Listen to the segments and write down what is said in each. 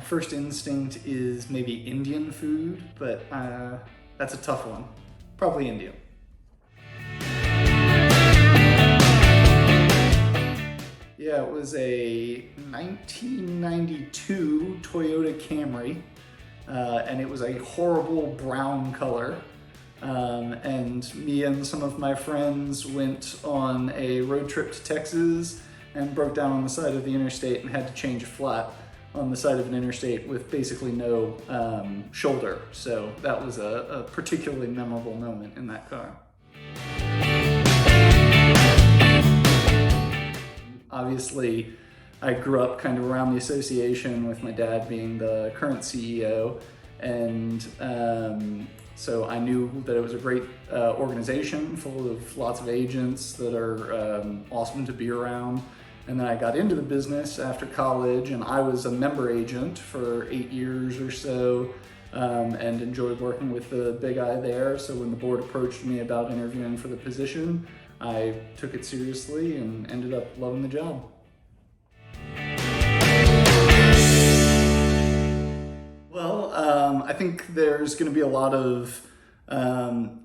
first instinct is maybe Indian food, but that's a tough one. Probably Indian. Yeah, it was a 1992 Toyota Camry, and it was a horrible brown color. And me and some of my friends went on a road trip to Texas and broke down on the side of the interstate and had to change a flat on the side of an interstate with basically no shoulder. So that was a particularly memorable moment in that car. Obviously, I grew up kind of around the association with my dad being the current CEO, and so I knew that it was a great organization full of lots of agents that are awesome to be around. And then I got into the business after college, and I was a member agent for 8 years or so, and enjoyed working with the big guy there. So when the board approached me about interviewing for the position, I took it seriously and ended up loving the job. Well, I think there's going to be a lot of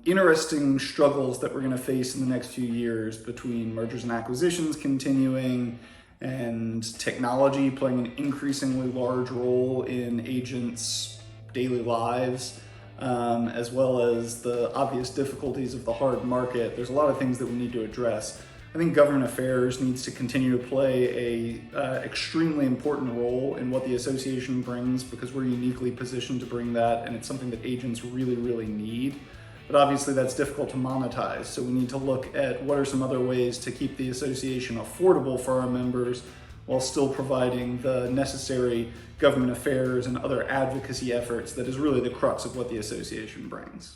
interesting struggles that we're going to face in the next few years between mergers and acquisitions continuing and technology playing an increasingly large role in agents' daily lives. As well as the obvious difficulties of the hard market. There's a lot of things that we need to address. I think government affairs needs to continue to play a extremely important role in what the association brings, because we're uniquely positioned to bring that, and it's something that agents really, really need. But obviously that's difficult to monetize, so we need to look at what are some other ways to keep the association affordable for our members while still providing the necessary government affairs and other advocacy efforts that is really the crux of what the association brings.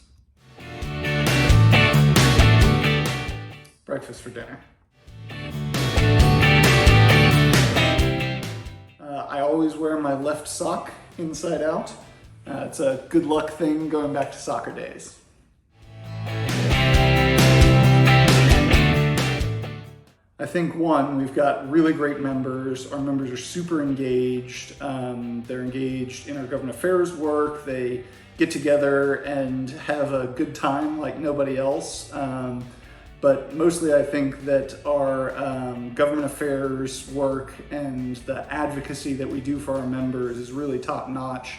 Breakfast for dinner. I always wear my left sock inside out. It's a good luck thing going back to soccer days. I think one, we've got really great members. Our members are super engaged. They're engaged in our government affairs work. They get together and have a good time like nobody else. But mostly I think that our government affairs work and the advocacy that we do for our members is really top notch.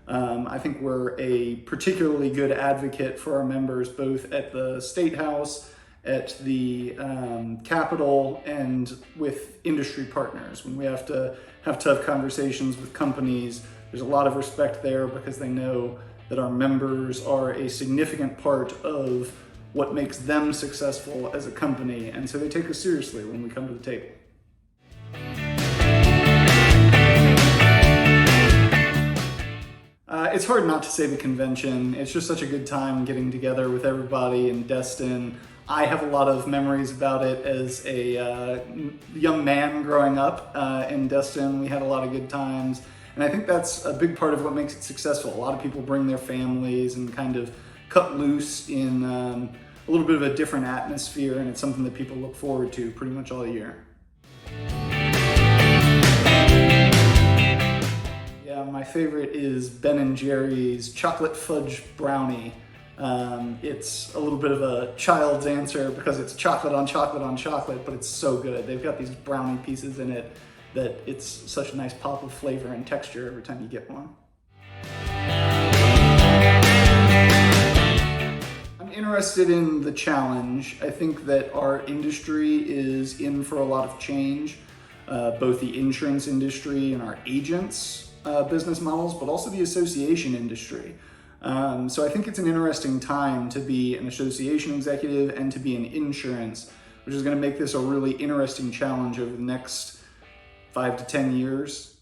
I think we're a particularly good advocate for our members, both at the State House, at the Capitol, and with industry partners. When we have to have tough conversations with companies, there's a lot of respect there because they know that our members are a significant part of what makes them successful as a company, and so they take us seriously when we come to the table. It's hard not to say the convention. It's just such a good time getting together with everybody in Destin. I have a lot of memories about it as a young man growing up in Destin. We had a lot of good times, and I think that's a big part of what makes it successful. A lot of people bring their families and kind of cut loose in a little bit of a different atmosphere, and it's something that people look forward to pretty much all year. Yeah, my favorite is Ben & Jerry's chocolate fudge brownie. It's a little bit of a child's answer because it's chocolate on chocolate on chocolate, but it's so good. They've got these brownie pieces in it that it's such a nice pop of flavor and texture every time you get one. I'm interested in the challenge. I think that our industry is in for a lot of change, both the insurance industry and our agents' business models, but also the association industry. So I think it's an interesting time to be an association executive and to be in insurance, which is going to make this a really interesting challenge over the next 5 to 10 years.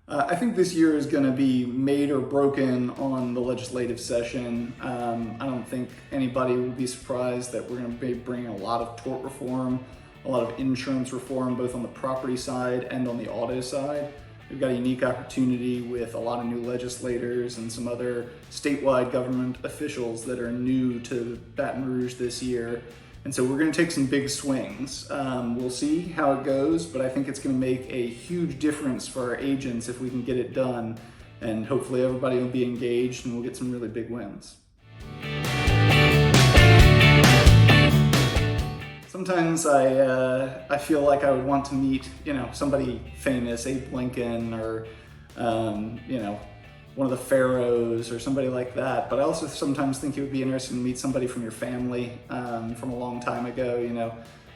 I think this year is going to be made or broken on the legislative session. I don't think anybody will be surprised that we're going to be bringing a lot of tort reform, a lot of insurance reform, both on the property side and on the auto side. We've got a unique opportunity with a lot of new legislators and some other statewide government officials that are new to Baton Rouge this year. And so we're going to take some big swings. We'll see how it goes, but I think it's going to make a huge difference for our agents if we can get it done. And hopefully everybody will be engaged and we'll get some really big wins. Sometimes I feel like I would want to meet, somebody famous, Abe Lincoln, or, one of the pharaohs or somebody like that. But I also sometimes think it would be interesting to meet somebody from your family from a long time ago.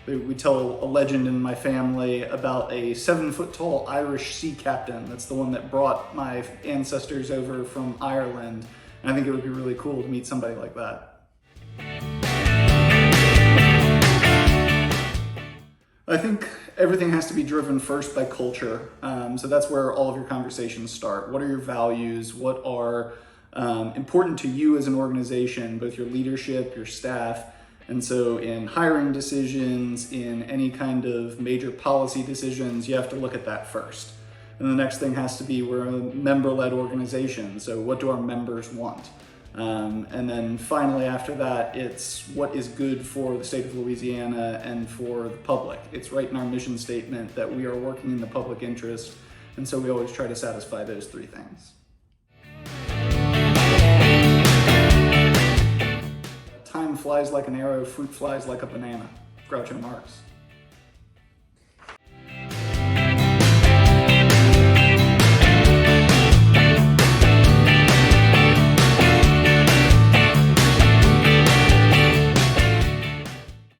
We tell a legend in my family about a 7-foot tall Irish sea captain. That's the one that brought my ancestors over from Ireland. And I think it would be really cool to meet somebody like that. I think everything has to be driven first by culture. So that's where all of your conversations start. What are your values? What are important to you as an organization, both your leadership, your staff? And so in hiring decisions, in any kind of major policy decisions, you have to look at that first. And the next thing has to be, we're a member-led organization. So what do our members want? And then finally after that, it's what is good for the state of Louisiana and for the public. It's right in our mission statement that we are working in the public interest. And so we always try to satisfy those three things. Time flies like an arrow, fruit flies like a banana. Groucho Marx.